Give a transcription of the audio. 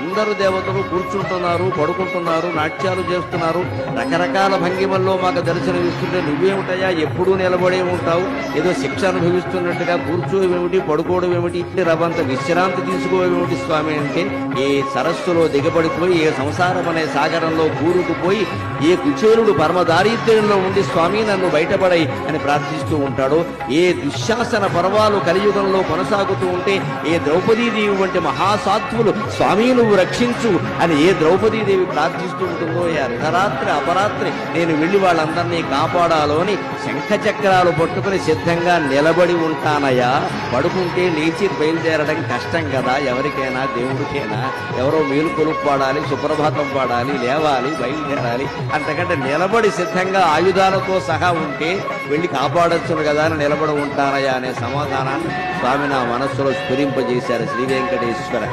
అందరూ దేవతలు కూర్చుంటున్నారు, పడుకుంటున్నారు, నాట్యాలు చేస్తున్నారు, రకరకాల భంగిమల్లో మాకు దర్శనమిస్తుంటే నువ్వేమిటయా ఎప్పుడూ నిలబడే ఉంటావు, ఏదో శిక్ష అనుభవిస్తున్నట్టుగా కూర్చోవేమిటి, పడుకోవడం ఏమిటి, రవంత విశ్రాంతి తీసుకోవేమిటి స్వామి అంటే, ఏ సరస్సులో దిగబడిపోయి ఏ సంసారం అనే సాగరంలో కూరుకుపోయి ఏ కుచేలుడు పరమదారిద్ర్యంలో ఉండి స్వామి నన్ను బయటపడై అని ప్రార్థిస్తూ ఉంటాడో, ఏ దుశ్శాసన పర్వాలు కలియుగంలో కొనసాగుతూ ఉంటే ఏ ద్రౌపదీదేవి వంటి మహాసాత్వులు స్వామి నువ్వు రక్షించు అని ఏ ద్రౌపదీదేవి ప్రార్థిస్తూ ఉంటుందో, ఏ అర్ధరాత్రి అపరాత్రి నేను వెళ్లి వాళ్ళందరినీ కాపాడాలో అని శంఖచక్రాలు పట్టుకుని సిద్ధంగా నిలబడి ఉంటానయ్యా. పడుకుంటే లేచి బయలుదేరడం కష్టం కదా, ఎవరికైనా దేవుడికైనా. ఎవరో మేలుకొలుపు పాడాలి, సుప్రభాతం పాడాలి, లేవాలి, బయలుదేరాలి. అంతకంటే నిలబడి సిద్ధంగా ఆయుధాలతో సహా ఉంటే వెళ్ళి కాపాడొచ్చును కదా అని నిలబడి ఉంటానయ్యా అనే సమాధానాన్ని స్వామి నా మనస్సులో స్ఫురింపజేశారు శ్రీ వెంకటేశ్వర.